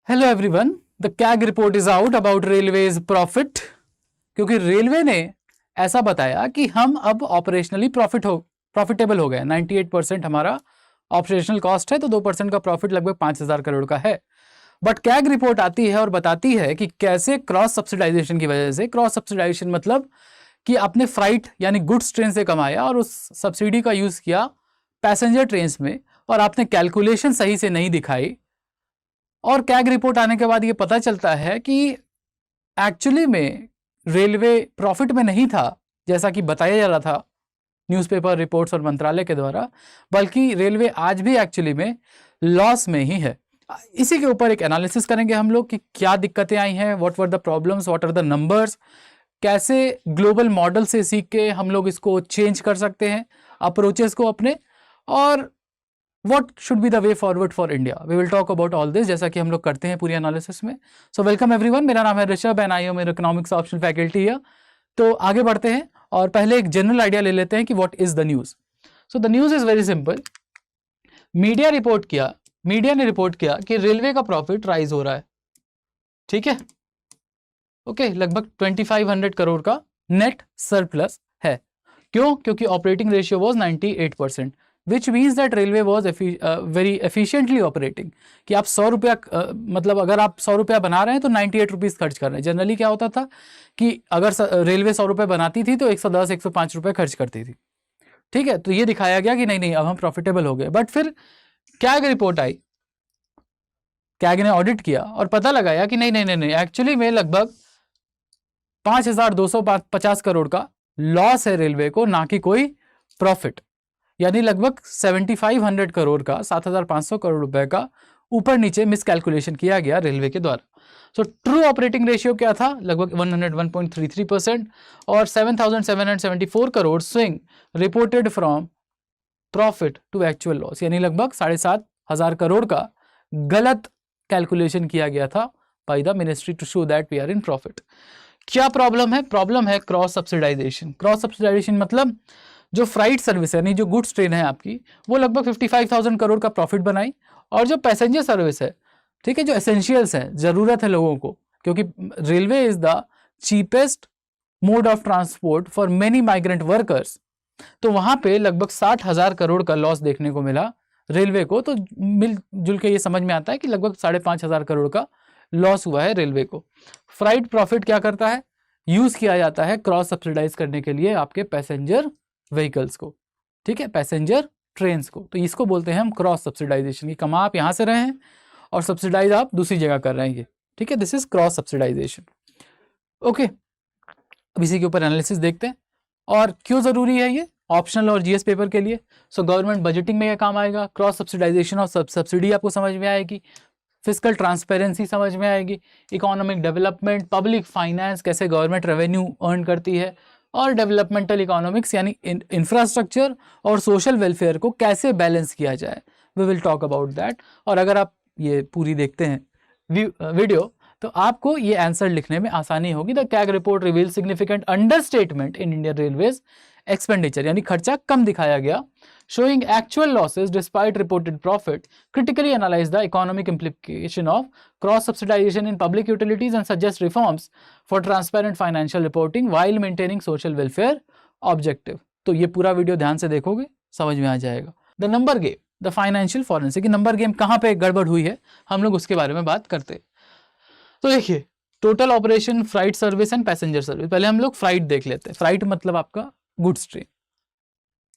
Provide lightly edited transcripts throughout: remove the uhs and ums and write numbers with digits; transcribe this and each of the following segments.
Hello everyone, the CAG report is out about railways profit. क्योंकि railway ने ऐसा बताया कि हम अब ऑपरेशनली प्रॉफिटेबल हो गए। 98% हमारा ऑपरेशनल कॉस्ट है, तो 2% का प्रॉफिट लगभग 5,000 करोड़ का है। बट कैग रिपोर्ट आती है और बताती है कि कैसे क्रॉस सब्सिडाइजेशन की वजह से, क्रॉस सब्सिडाइजेशन मतलब कि आपने फ्राइट यानी गुड्स ट्रेन से कमाया और उस सब्सिडी का यूज किया पैसेंजर ट्रेन में, और आपने कैलकुलेशन सही से नहीं दिखाई, और कैग रिपोर्ट आने के बाद ये पता चलता है कि एक्चुअली में रेलवे प्रॉफिट में नहीं था जैसा कि बताया जा रहा था न्यूज़पेपर रिपोर्ट्स और मंत्रालय के द्वारा, बल्कि रेलवे आज भी एक्चुअली में लॉस में ही है। इसी के ऊपर एक एनालिसिस करेंगे हम लोग कि क्या दिक्कतें आई हैं, what were the problems, what are the numbers, कैसे ग्लोबल मॉडल से सीख के हम लोग इसको चेंज कर सकते हैं अप्रोचेस को अपने, और what should be the way forward for India. We will talk about all this, जैसा कि हम लोग करते हैं पूरी एनालिसिस में। So welcome everyone, मेरा नाम है Rishabh and I am economics optional faculty है। तो आगे बढ़ते हैं और पहले एक जनरल आइडिया ले लेते हैं कि what is the news. So the news is very simple. Media ने रिपोर्ट किया कि रेलवे का प्रॉफिट राइज हो रहा है। ठीक है, ओके, लगभग 2500 करोड़ का नेट सरप्लस है। क्यों? क्योंकि operating ratio was 98%, which means that railway was very efficiently operating. कि आप 100 रुपया मतलब अगर आप 100 रुपया बना रहे हैं तो 98 रुपीज़ खर्च कर रहे हैं। जनरली क्या होता था कि अगर रेलवे 100 रुपये बनाती थी तो 110 105 रुपये खर्च करती थी। ठीक है, तो ये दिखाया गया कि नहीं अब हम प्रॉफिटेबल हो गए। बट फिर कैग रिपोर्ट आई, कैग ने ऑडिट किया और पता लगाया कि नहीं एक्चुअली में लगभग 5,250 करोड़ का लॉस है रेलवे को, ना कि कोई प्रॉफिट। यानी लगभग 7,500 करोड़ का, 7,500 करोड़ रुपए का ऊपर नीचे मिसकैलकुलेशन किया गया रेलवे के द्वारा। सो ट्रू ऑपरेटिंग रेशियो क्या था? लगभग 101.33%, और 7,774 crore swing reported from profit to actual loss, यानी लगभग 7,500 करोड़ का गलत कैलकुलेशन किया गया था by the ministry to show that we are in profit. क्या प्रॉब्लम है? प्रॉब्लम है क्रॉस सब्सिडाइजेशन। क्रॉस सब्सिडाइजेशन मतलब जो फ्राइट सर्विस है, यानी जो गुड्स ट्रेन है आपकी, वो लगभग 55,000 करोड़ का प्रॉफिट बनाई, और जो पैसेंजर सर्विस है, ठीक है, जो एसेंशियल्स है, जरूरत है लोगों को, क्योंकि railway is the cheapest mode of transport for many migrant workers, तो वहां पे लगभग 60,000 करोड़ का लॉस देखने को मिला रेलवे को। तो मिलजुल के ये समझ में आता है कि लगभग 5,500 करोड़ का लॉस हुआ है रेलवे को। फ्राइट प्रॉफिट क्या करता है? यूज किया जाता है क्रॉस सब्सिडाइज करने के लिए आपके पैसेंजर व्हीकल्स को, ठीक है, पैसेंजर ट्रेन्स को। तो इसको बोलते हैं हम क्रॉस सब्सिडाइजेशन। की कमा आप यहां से रहे हैं और सब्सिडाइज आप दूसरी जगह कर रहे हैं, ये ठीक है, this is cross subsidisation. Okay, अब इसी के ऊपर एनालिसिस देखते हैं। और क्यों जरूरी है ये ऑप्शनल और जीएस पेपर के लिए? सो गवर्नमेंट बजटिंग में यह काम आएगा। क्रॉस सब्सिडाइजेशन और सब्सिडी आपको समझ में आएगी, फिजिकल ट्रांसपेरेंसी समझ में आएगी, इकोनॉमिक डेवलपमेंट, पब्लिक फाइनेंस, कैसे गवर्नमेंट रेवेन्यू अर्न करती है, और डेवलपमेंटल इकोनॉमिक्स यानी इंफ्रास्ट्रक्चर और सोशल वेलफेयर को कैसे बैलेंस किया जाए। We will talk about that. और अगर आप ये पूरी देखते हैं वीडियो तो आपको ये आंसर लिखने में आसानी होगी। The CAG report reveal significant understatement in Indian railways expenditure, यानी खर्चा कम दिखाया गया, showing actual losses despite reported profit, critically analyze the economic implication of cross subsidization in public utilities and suggest reforms for transparent financial reporting while maintaining social welfare objective। तो ये पूरा video ध्यान से देखोगे समझ में आ जाएगा। The number game, the financial forensic, number game कहाँ पे गड़बड़ हुई है हम लोग उसके बारे में बात करते हैं। तो देखिए, total operation, freight service and passenger service. पहले हम लोग फ्राइट देख लेते हैं। फ्राइट मतलब आपका गुड्स ट्रेन।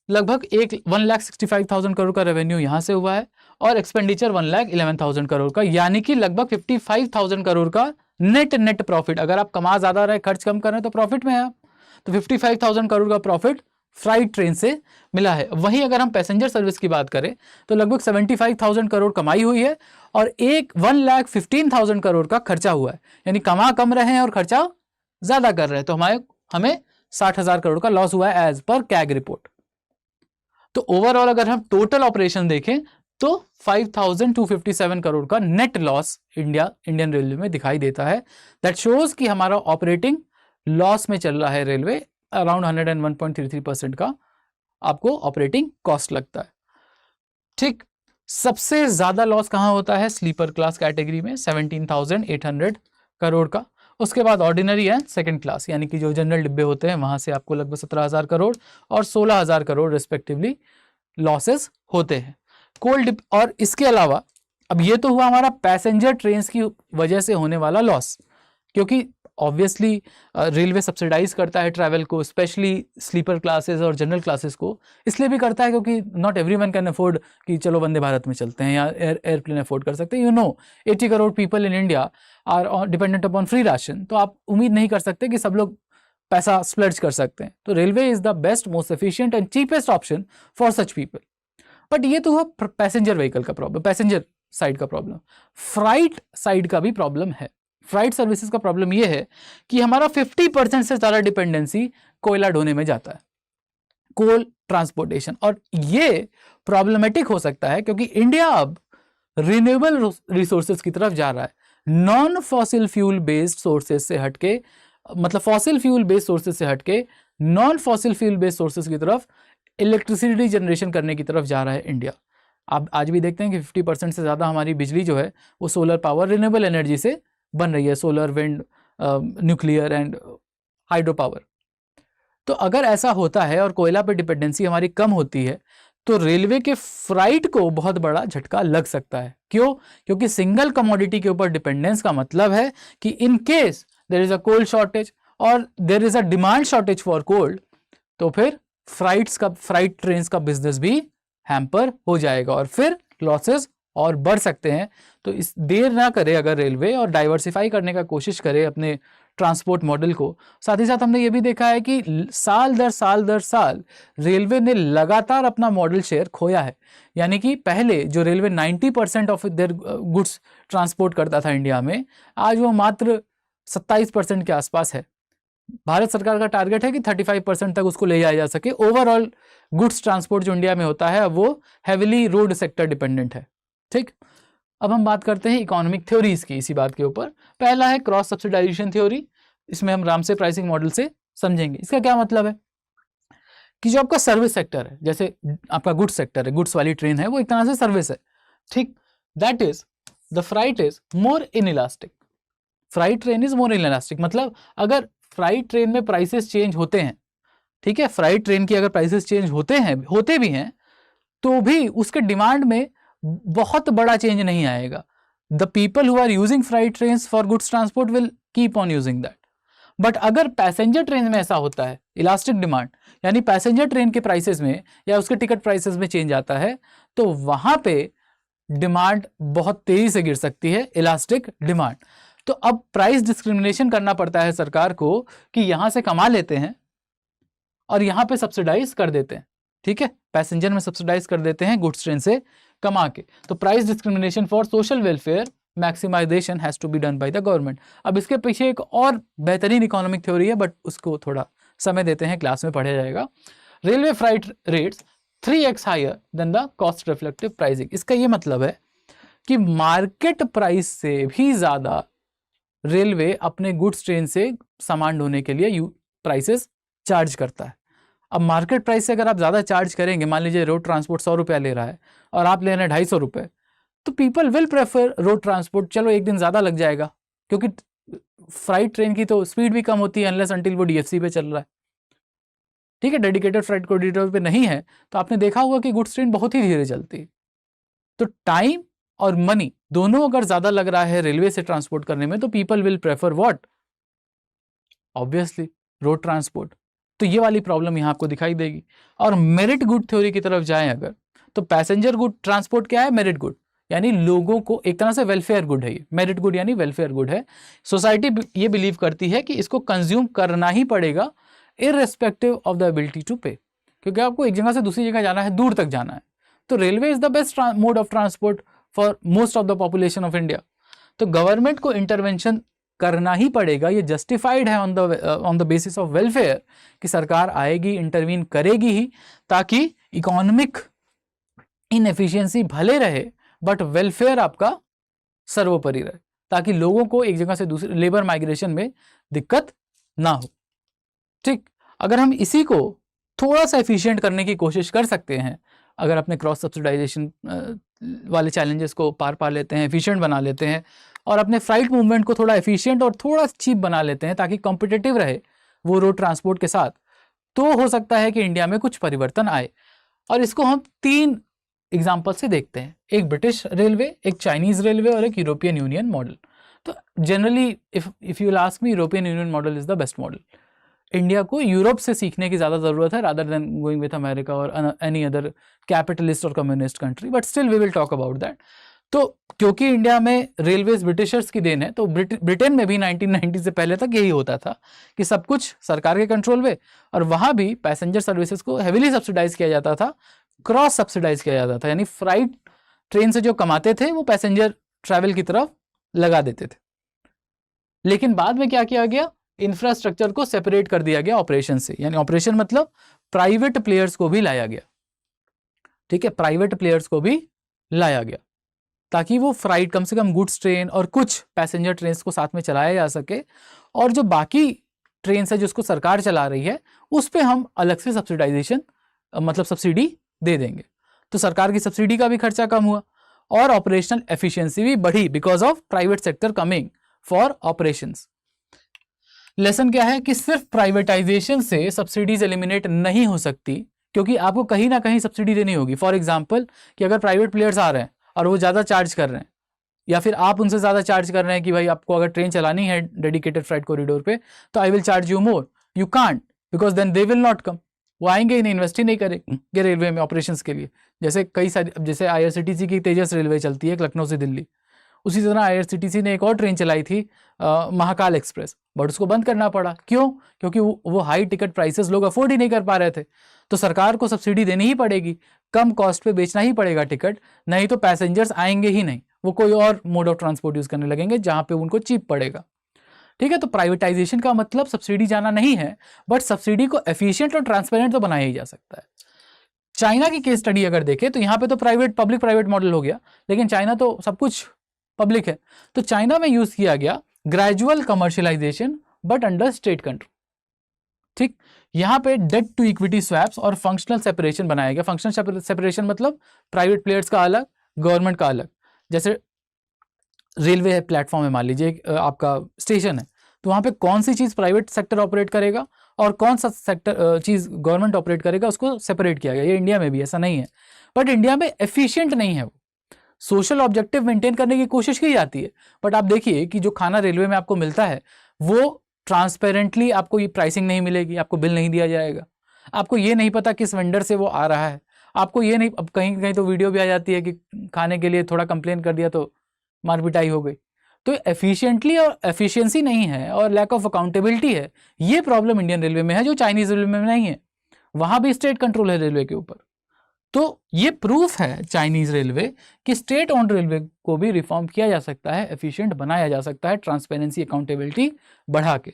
लगभग 1,65,000 करोड़ का रेवेन्यू यहां से हुआ है, और एक्सपेंडिचर 1,11,000 करोड़ का, यानी कि लगभग 55,000 करोड़ का नेट प्रॉफिट। अगर आप कमा ज्यादा रहे, खर्च कम कर रहे हैं तो प्रॉफिट में है आप। तो 55,000 करोड़ का प्रॉफिट फ्राइट ट्रेन से मिला है। वहीं अगर हम पैसेंजर सर्विस की बात करें तो लगभग 75,000 करोड़ कमाई हुई है, और 1,15,000 करोड़ का खर्चा हुआ है, यानी कमा कम रहे हैं और खर्चा ज्यादा कर रहे हैं, तो हमें 60,000 करोड़ का लॉस हुआ है एज पर कैग रिपोर्ट। तो ओवरऑल अगर हम टोटल ऑपरेशन देखें तो 5,257 करोड़ का नेट लॉस इंडियन रेलवे में दिखाई देता है। दैट शोज कि हमारा ऑपरेटिंग लॉस में चल रहा है रेलवे। अराउंड 101.33% का आपको ऑपरेटिंग कॉस्ट लगता है। ठीक, सबसे ज्यादा लॉस कहाँ होता है? स्लीपर क्लास कैटेगरी में 17,800 करोड़ का। उसके बाद ऑर्डिनरी एंड सेकंड क्लास यानी कि जो जनरल डिब्बे होते हैं वहां से आपको लगभग 17,000 करोड़ और 16,000 करोड़ रिस्पेक्टिवली लॉसेस होते हैं। और इसके अलावा अब ये तो हुआ हमारा पैसेंजर ट्रेन की वजह से होने वाला लॉस, क्योंकि ऑब्वियसली रेलवे सब्सिडाइज करता है ट्रैवल को, स्पेशली स्लीपर क्लासेस और जनरल क्लासेस को। इसलिए भी करता है क्योंकि नॉट एवरीवन कैन अफोर्ड कि चलो वंदे भारत में चलते हैं या एयरप्लेन अफोर्ड कर सकते हैं। 80 crore people in India are dependent upon free ration, तो आप उम्मीद नहीं कर सकते कि सब लोग पैसा स्प्लर्ज कर सकते हैं। तो railway is the best, most efficient and cheapest option for such people. But ये तो हुआ पैसेंजर व्हीकल का प्रॉब्लम, पैसेंजर साइड का प्रॉब्लम। फ्राइट साइड का भी प्रॉब्लम है। फ्राइट सर्विसेज का प्रॉब्लम ये है कि हमारा 50% से ज्यादा डिपेंडेंसी कोयला ढोने में जाता है, कोल ट्रांसपोर्टेशन। और ये प्रॉब्लमेटिक हो सकता है क्योंकि इंडिया अब रिन्यूएबल रिसोर्सेज की तरफ जा रहा है। Non fossil fuel based sources से हटके, मतलब फॉसिल फ्यूल बेस्ड सोर्सेज से हटके non fossil fuel based sources की तरफ इलेक्ट्रिसिटी जनरेशन करने की तरफ जा रहा है इंडिया। आप आज भी देखते हैं कि 50% से ज़्यादा हमारी बिजली जो है वो सोलर पावर, रिन्यूएबल एनर्जी से बन रही है, solar, wind, nuclear and hydro power. तो अगर ऐसा होता है और कोयला पे डिपेंडेंसी हमारी कम होती है तो रेलवे के फ्राइट को बहुत बड़ा झटका लग सकता है। क्यों? क्योंकि सिंगल कमोडिटी के ऊपर डिपेंडेंस का मतलब है कि in case there is a coal shortage और there is a demand shortage for coal, तो फिर फ्राइट ट्रेन का बिजनेस भी हैम्पर हो जाएगा और फिर लॉसेस और बढ़ सकते हैं। तो इस देर ना करे अगर रेलवे और डाइवर्सिफाई करने का कोशिश करे अपने ट्रांसपोर्ट मॉडल को। साथ ही साथ हमने ये भी देखा है कि साल दर साल रेलवे ने लगातार अपना मॉडल शेयर खोया है। यानी कि पहले जो railway 90% of their goods transport करता था इंडिया में, आज वो मात्र 27% के आसपास है। भारत सरकार का टारगेट है कि 35% तक उसको ले जाया जा सके। ओवरऑल गुड्स ट्रांसपोर्ट जो इंडिया में होता है वो हैविली रोड सेक्टर डिपेंडेंट है। ठीक, अब हम बात करते हैं इकोनॉमिक थ्योरीज की इसी बात के ऊपर। पहला है क्रॉस सब्सिडाइजेशन थ्योरी। इसमें हम रामसे प्राइसिंग मॉडल से समझेंगे। इसका क्या मतलब है कि जो आपका सर्विस सेक्टर है, जैसे आपका गुड्स सेक्टर है, गुड्स वाली ट्रेन है, वो एक तरह से सर्विस है। ठीक, that is the freight is more inelastic. Freight train is more inelastic मतलब अगर फ्राइट ट्रेन में प्राइसेस चेंज होते हैं, ठीक है, फ्राइट ट्रेन की अगर प्राइसेस चेंज होते भी हैं तो भी उसके डिमांड में बहुत बड़ा चेंज नहीं आएगा। The people who are using freight train for goods transport will keep on using that. But अगर पैसेंजर ट्रेन में ऐसा होता है, इलास्टिक डिमांड, यानी पैसेंजर ट्रेन के प्राइसेस में या उसके टिकट प्राइसेस में चेंज आता है, तो वहां पे डिमांड बहुत तेजी से गिर सकती है, इलास्टिक डिमांड। तो अब प्राइस डिस्क्रिमिनेशन करना पड़ता है सरकार को कि यहां से कमा लेते हैं और यहां पे सब्सिडाइज कर देते हैं। ठीक है, पैसेंजर में सब्सिडाइज कर देते हैं गुड्स ट्रेन से कमा के। तो price discrimination for social welfare maximisation has to be done by the government. अब इसके पीछे एक और बेहतरीन इकोनॉमिक थ्योरी है, बट उसको थोड़ा समय देते हैं, क्लास में पढ़ा जाएगा। Railway freight rates 3x higher than the cost reflective pricing. इसका ये मतलब है कि मार्केट प्राइस से भी ज्यादा रेलवे अपने गुड्स ट्रेन से सामान ढोने के लिए प्राइसेस चार्ज करता है। अब मार्केट प्राइस से अगर आप ज़्यादा चार्ज करेंगे, मान लीजिए रोड ट्रांसपोर्ट 100 रुपया ले रहा है और आप ले रहे हैं 250 रुपये, तो people will prefer road transport. चलो एक दिन ज़्यादा लग जाएगा क्योंकि फ्राइट ट्रेन की तो स्पीड भी कम होती है अनलेस अंटिल वो DFC पे चल रहा है। ठीक है, डेडिकेटेड फ्राइट कॉरिडोर पे नहीं है तो आपने देखा होगा कि गुड्स ट्रेन बहुत ही धीरे चलती है। तो टाइम और मनी दोनों अगर ज़्यादा लग रहा है रेलवे से ट्रांसपोर्ट करने में, तो people will prefer what, obviously road transport. तो ये वाली प्रॉब्लम यहाँ आपको दिखाई देगी। और मेरिट गुड थ्योरी की तरफ जाएं अगर, तो पैसेंजर गुड ट्रांसपोर्ट क्या है? मेरिट गुड, यानी लोगों को एक तरह से वेलफेयर गुड है ये। मेरिट गुड यानी वेलफेयर गुड है। सोसाइटी ये बिलीव करती है कि इसको कंज्यूम करना ही पड़ेगा irrespective of the ability to pay, क्योंकि आपको एक जगह से दूसरी जगह जाना है, दूर तक जाना है। तो railway is the best mode of transport for most of the population of India. तो गवर्नमेंट को इंटरवेंशन करना ही पड़ेगा, ये जस्टिफाइड है on the basis of welfare कि सरकार आएगी, इंटरवीन करेगी ही, ताकि इकोनॉमिक इनएफिशिएंसी भले रहे बट वेलफेयर आपका सर्वोपरि रहे, ताकि लोगों को एक जगह से दूसरी लेबर माइग्रेशन में दिक्कत ना हो। ठीक, अगर हम इसी को थोड़ा सा एफिशिएंट करने की कोशिश कर सकते हैं अगर अपने क्रॉस सब्सिडाइजेशन वाले चैलेंजेस को पार पा लेते हैं, एफिशिएंट बना लेते हैं और अपने फ्लाइट मूवमेंट को थोड़ा एफिशिएंट और थोड़ा चीप बना लेते हैं ताकि कॉम्पिटिटिव रहे वो रोड ट्रांसपोर्ट के साथ, तो हो सकता है कि इंडिया में कुछ परिवर्तन आए। और इसको हम 3 एग्जाम्पल से देखते हैं, एक ब्रिटिश रेलवे, एक चाइनीज रेलवे और एक यूरोपियन यूनियन मॉडल। तो generally if you ask me, European union model is the best model. India को यूरोप से सीखने की ज़्यादा ज़रूरत है rather than going with America और एनी अदर कैपिटलिस्ट और communist country, but still we will talk about that. तो क्योंकि इंडिया में रेलवेज ब्रिटिशर्स की देन है, तो ब्रिटेन में भी 1990 से पहले तक यही होता था कि सब कुछ सरकार के कंट्रोल में, और वहाँ भी पैसेंजर सर्विसेज को हेविली सब्सिडाइज किया जाता था, क्रॉस सब्सिडाइज किया जाता था, यानी फ्राइट ट्रेन से जो कमाते थे वो पैसेंजर ट्रैवल की तरफ लगा देते थे। लेकिन बाद में क्या किया गया, इंफ्रास्ट्रक्चर को सेपरेट कर दिया गया ऑपरेशन से, यानी ऑपरेशन मतलब प्राइवेट प्लेयर्स को भी लाया गया। ठीक है, प्राइवेट प्लेयर्स को भी लाया गया ताकि वो फ्राइट, कम से कम गुड्स ट्रेन और कुछ पैसेंजर ट्रेन को साथ में चलाया जा सके, और जो बाकी ट्रेन है जिसको सरकार चला रही है उस पर हम अलग से सब्सिडाइजेशन मतलब सब्सिडी दे देंगे। तो सरकार की सब्सिडी का भी खर्चा कम हुआ और ऑपरेशनल एफिशिएंसी भी बढ़ी because of private sector coming for operations. Lesson क्या है कि सिर्फ प्राइवेटाइजेशन से सब्सिडीज एलिमिनेट नहीं हो सकती, क्योंकि आपको कहीं ना कहीं सब्सिडी देनी होगी। फॉर एग्जांपल कि अगर प्राइवेट प्लेयर्स आ रहे हैं और वो ज़्यादा चार्ज कर रहे हैं, या फिर आप उनसे ज़्यादा चार्ज कर रहे हैं कि भाई आपको अगर ट्रेन चलानी है डेडिकेटेड फ्राइट कॉरिडोर पे तो I will charge you more, you can't, because then they will not come. वो आएंगे ही नहीं, इन्वेस्ट ही नहीं करेंगे रेलवे में ऑपरेशंस के लिए। जैसे कई सारी, जैसे IRCTC की तेजस रेलवे चलती है लखनऊ से दिल्ली, उसी तरह IRCTC ने एक और ट्रेन चलाई थी महाकाल एक्सप्रेस, बट उसको बंद करना पड़ा। क्यों? क्योंकि वो हाई टिकट प्राइसेस लोग अफोर्ड ही नहीं कर पा रहे थे। तो सरकार को सब्सिडी देनी ही पड़ेगी, कम कॉस्ट पे बेचना ही पड़ेगा टिकट, नहीं तो पैसेंजर्स आएंगे ही नहीं, वो कोई और मोड ऑफ ट्रांसपोर्ट यूज करने लगेंगे जहां पे उनको चीप पड़ेगा। ठीक है, तो प्राइवेटाइजेशन का मतलब सब्सिडी जाना नहीं है, बट सब्सिडी को एफिशिएंट और ट्रांसपेरेंट तो बनाया ही जा सकता है। चाइना की केस स्टडी अगर देखें तो यहाँ पे तो पब्लिक प्राइवेट मॉडल हो गया, लेकिन चाइना तो सब कुछ पब्लिक है। तो चाइना में यूज किया गया gradual commercialisation but under state control. ठीक, यहाँ पे डेट टू इक्विटी स्वैप्स और फंक्शनल सेपरेशन बनाया गया। फंक्शनल सेपरेशन मतलब प्राइवेट प्लेयर्स का अलग, गवर्नमेंट का अलग। जैसे रेलवे है, प्लेटफॉर्म है, मान लीजिए आपका स्टेशन है, तो वहाँ पे कौन सी चीज़ प्राइवेट सेक्टर ऑपरेट करेगा और कौन सा सेक्टर चीज़ गवर्नमेंट ऑपरेट करेगा, उसको सेपरेट किया गया। ये इंडिया में भी ऐसा नहीं है, बट इंडिया में एफिशिएंट नहीं है वो। सोशल ऑब्जेक्टिव मेंटेन करने की कोशिश की जाती है, बट आप देखिए कि जो खाना रेलवे में आपको मिलता है वो ट्रांसपेरेंटली आपको ये प्राइसिंग नहीं मिलेगी, आपको बिल नहीं दिया जाएगा, आपको ये नहीं पता किस वेंडर से वो आ रहा है, आपको ये नहीं, अब कहीं कहीं तो वीडियो भी आ जाती है कि खाने के लिए थोड़ा कंप्लेन कर दिया तो मार पिटाई हो गई। तो एफिशिएंटली और एफिशिएंसी नहीं है और लैक ऑफ अकाउंटेबिलिटी है, ये प्रॉब्लम इंडियन रेलवे में है जो चाइनीज रेलवे में नहीं है। वहां भी स्टेट कंट्रोल है रेलवे के ऊपर। तो ये प्रूफ है चाइनीज रेलवे कि स्टेट ओन्ड रेलवे को भी रिफॉर्म किया जा सकता है, एफिशिएंट बनाया जा सकता है, ट्रांसपेरेंसी अकाउंटेबिलिटी बढ़ा के।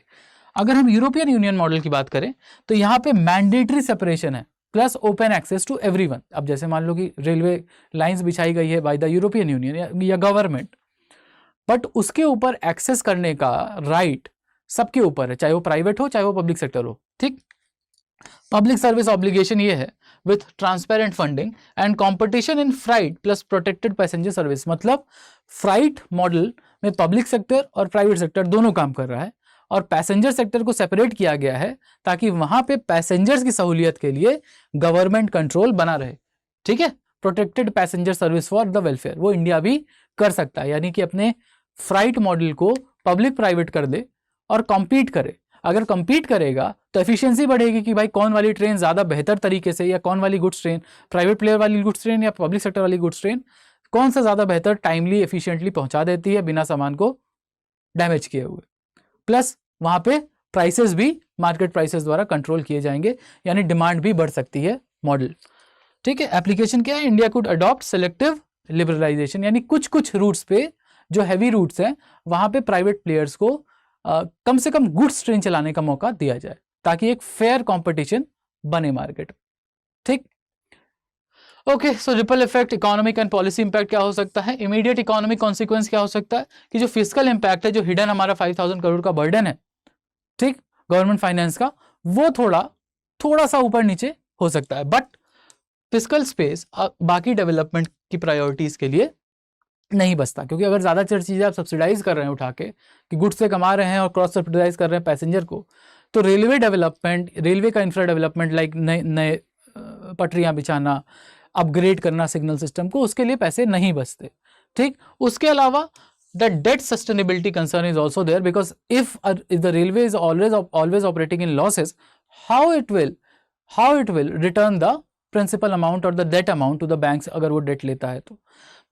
अगर हम यूरोपियन यूनियन मॉडल की बात करें तो यहाँ पे मैंडेटरी सेपरेशन है plus open access to everyone. अब जैसे मान लो कि रेलवे लाइंस बिछाई गई है बाय द यूरोपियन यूनियन या गवर्नमेंट, बट उसके ऊपर एक्सेस करने का राइट सबके ऊपर है, चाहे वो प्राइवेट हो चाहे वो पब्लिक सेक्टर हो। ठीक, पब्लिक सर्विस ऑब्लिगेशन ये है with transparent funding and competition in freight plus protected passenger service. मतलब फ्राइट मॉडल में पब्लिक सेक्टर और प्राइवेट सेक्टर दोनों काम कर रहा है और पैसेंजर सेक्टर को सेपरेट किया गया है ताकि वहां पे पैसेंजर्स की सहूलियत के लिए गवर्नमेंट कंट्रोल बना रहे। ठीक है, protected passenger service for the welfare वो इंडिया भी कर सकता है, यानी कि अपने फ्राइट मॉडल को पब्लिक प्राइवेट कर दे और कॉम्पीट करे। अगर कम्पीट करेगा तो एफिशिएंसी बढ़ेगी कि भाई कौन वाली ट्रेन ज़्यादा बेहतर तरीके से, या कौन वाली गुड्स ट्रेन, प्राइवेट प्लेयर वाली गुड्स ट्रेन या पब्लिक सेक्टर वाली गुड्स ट्रेन, कौन सा ज़्यादा बेहतर टाइमली एफिशिएंटली पहुंचा देती है बिना सामान को डैमेज किए हुए। प्लस वहाँ पे प्राइसेस भी मार्केट प्राइसेस द्वारा कंट्रोल किए जाएंगे, यानी डिमांड भी बढ़ सकती है मॉडल। ठीक है, एप्लीकेशन क्या है, India could adopt selective liberalisation, यानी कुछ कुछ रूट्स पे जो हैवी रूट्स हैं वहाँ पे प्राइवेट प्लेयर्स को कम से कम गुड्स ट्रेन चलाने का मौका दिया जाए ताकि एक फेयर कंपटीशन बने मार्केट। ठीक, okay, so ripple effect, economic and policy impact क्या हो सकता है। इमीडिएट इकोनॉमिक कॉन्सिक्वेंस क्या हो सकता है कि जो फिजिकल इंपैक्ट है, जो हिडन हमारा 5000 करोड़ का बर्डन है, ठीक, गवर्नमेंट फाइनेंस का, वो थोड़ा सा ऊपर नीचे हो सकता है, बट फिस्कल स्पेस बाकी डेवलपमेंट की प्रायोरिटीज के लिए नहीं बचता, क्योंकि अगर ज़्यादातर चीज़ें आप सब्सिडाइज कर रहे हैं उठा के कि गुड्स से कमा रहे हैं और क्रॉस सब्सिडाइज कर रहे हैं पैसेंजर को, तो रेलवे डेवलपमेंट, रेलवे का इंफ्रा डेवलपमेंट लाइक नए पटरियां बिछाना, अपग्रेड करना सिग्नल सिस्टम को, उसके लिए पैसे नहीं बचते। ठीक, उसके अलावा the debt sustainability concern is also there, because if the railway is always operating in losses, how it will return the principal amount और the debt amount to the banks अगर वो डेट लेता है तो।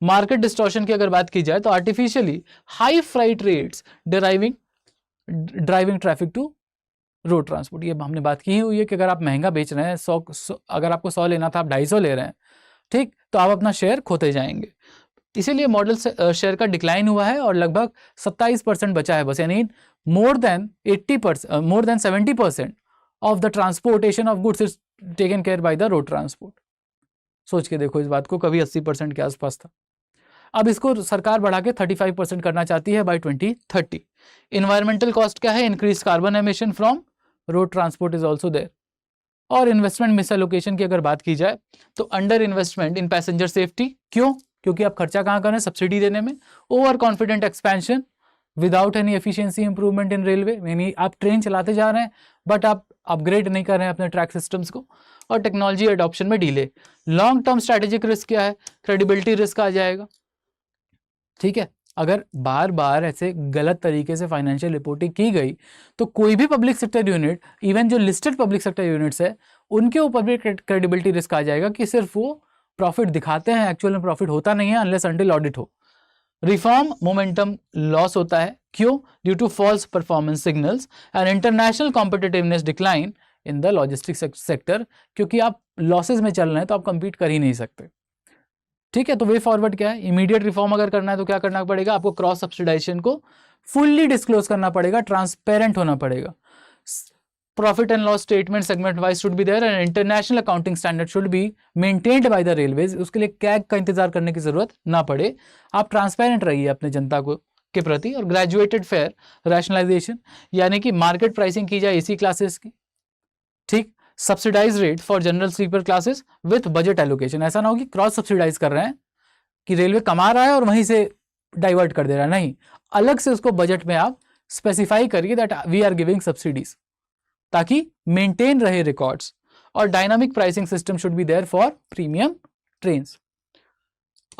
मार्केट डिस्टॉर्शन की अगर बात की जाए तो artificially high freight rates driving traffic to road transport, ये हमने बात की ही हुई है कि अगर आप महंगा बेच रहे हैं, 100 अगर आपको 100 लेना था आप 250 ले रहे हैं, ठीक, तो आप अपना शेयर खोते जाएंगे। इसीलिए मॉडल शेयर का डिक्लाइन हुआ है और लगभग 27% बचा है बस, यानी more than 70% of the transportation of goods is taken care by the road transport. सोच के देखो इस बात को, कभी 80% के आसपास था। अब इसको सरकार बढ़ा के 35% करना चाहती है बाय 2030। इन्वायरमेंटल कॉस्ट क्या है? Increase carbon emission from road transport is also there. और इन्वेस्टमेंट मिसएलोकेशन की अगर बात की जाए तो under investment in passenger safety, क्यों? क्योंकि आप खर्चा कहाँ कर रहे हैं? सब्सिडी देने में। Over confident expansion without any efficiency improvement in railway, यानी आप ट्रेन चलाते जा रहे हैं बट आप अपग्रेड नहीं कर रहे हैं अपने ट्रैक सिस्टम्स को। और टेक्नोलॉजी एडॉप्शन में delay. Long term strategic risk क्या है? क्रेडिबिलिटी रिस्क आ जाएगा। ठीक है, अगर बार बार ऐसे गलत तरीके से फाइनेंशियल रिपोर्टिंग की गई तो कोई भी पब्लिक सेक्टर यूनिट, इवन जो लिस्टेड पब्लिक सेक्टर यूनिट्स है, उनके ऊपर भी क्रेडिबिलिटी रिस्क आ जाएगा कि सिर्फ वो प्रॉफिट दिखाते हैं, एक्चुअल में प्रॉफिट होता नहीं है अनलेस अंटिल ऑडिट हो। रिफॉर्म मोमेंटम लॉस होता है, क्यों? Due to false performance signals and international competitiveness decline in the logistics sector, क्योंकि आप लॉसेज में चल रहे हैं तो आप कंपीट कर ही नहीं सकते। ठीक है, तो वे फॉरवर्ड क्या है? इमीडिएट रिफॉर्म अगर करना है तो क्या करना पड़ेगा? आपको क्रॉस सब्सिडाइजेशन को फुल्ली डिस्क्लोज करना पड़ेगा, ट्रांसपेरेंट होना पड़ेगा। Profit and loss statement segment wise should be there and international accounting standard should be maintained by the railways. उसके लिए कैग का इंतजार करने की जरूरत ना पड़े, आप ट्रांसपेरेंट रहिए अपने जनता को के प्रति। और ग्रेजुएटेड फेयर रैशनलाइजेशन, यानी कि मार्केट प्राइसिंग की जाए एसी क्लासेस की। ठीक, subsidise rate for general sleeper classes with budget allocation. ऐसा ना हो कि क्रॉस सब्सिडाइज कर रहे हैं कि रेलवे कमा रहा है और वहीं से डाइवर्ट कर दे रहा है, नहीं, अलग से उसको बजट में आप स्पेसिफाई करिए that we are giving subsidies, ताकि मेंटेन रहे रिकॉर्ड्स। और dynamic pricing system should be there for premium trains.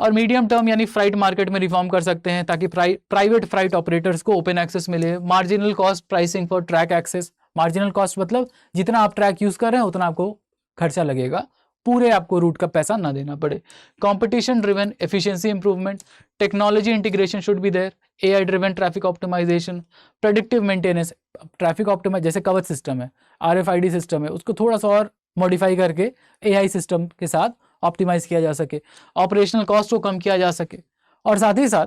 और मीडियम टर्म यानी फ्राइट मार्केट में रिफॉर्म कर सकते हैं ताकि प्राइवेट फ्राइट ऑपरेटर्स को ओपन एक्सेस मिले। Marginal cost pricing for track access. Marginal cost मतलब जितना आप ट्रैक यूज कर रहे हैं उतना आपको खर्चा लगेगा, पूरे आपको रूट का पैसा ना देना पड़े। Competition driven efficiency improvement. Technology integration should be there. AI driven traffic optimisation. Predictive maintenance. Traffic optimise जैसे कवच सिस्टम है, RFID सिस्टम है, उसको थोड़ा सा और मॉडिफाई करके AI सिस्टम के साथ ऑप्टिमाइज किया जा सके, ऑपरेशनल कॉस्ट को कम किया जा सके। और साथ ही साथ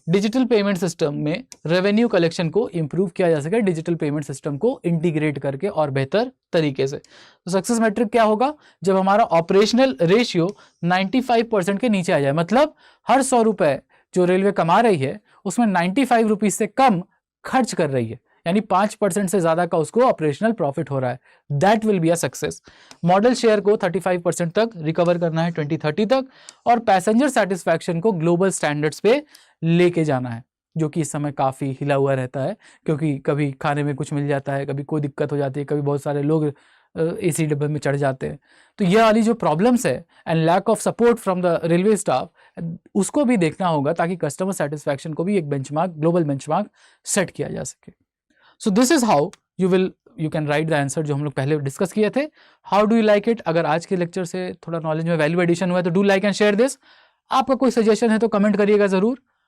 डिजिटल पेमेंट सिस्टम में रेवेन्यू कलेक्शन को इंप्रूव किया जा सके, डिजिटल पेमेंट सिस्टम को इंटीग्रेट करके और बेहतर तरीके से। तो सक्सेस मैट्रिक क्या होगा? जब हमारा ऑपरेशनल रेशियो 95% के नीचे आ जाए, मतलब हर 100 रुपए जो रेलवे कमा रही है उसमें 95 रुपीज से कम खर्च कर रही है, यानी 5% से ज्यादा का उसको ऑपरेशनल प्रॉफिट हो रहा है, that will be a success. Model share को 35% तक रिकवर करना है 2030 तक, और पैसेंजर सेटिस्फैक्शन को ग्लोबल स्टैंडर्ड्स पे लेके जाना है, जो कि इस समय काफी हिला हुआ रहता है, क्योंकि कभी खाने में कुछ मिल जाता है, कभी कोई दिक्कत हो जाती है, कभी बहुत सारे लोग AC डब्बे में चढ़ जाते हैं। तो ये वाली जो प्रॉब्लम्स है and lack of support from the railway staff, उसको भी देखना होगा ताकि कस्टमर सेटिस्फैक्शन को भी एक बेंचमार्क, ग्लोबल बेंचमार्क सेट किया जा सके। So this is how you can write the answer जो हम लोग पहले डिस्कस किए थे। How do you like it? अगर आज के लेक्चर से थोड़ा नॉलेज में वैल्यू एडिशन हुआ है तो do like and share this. आपका कोई सजेशन है तो कमेंट करिएगा जरूर।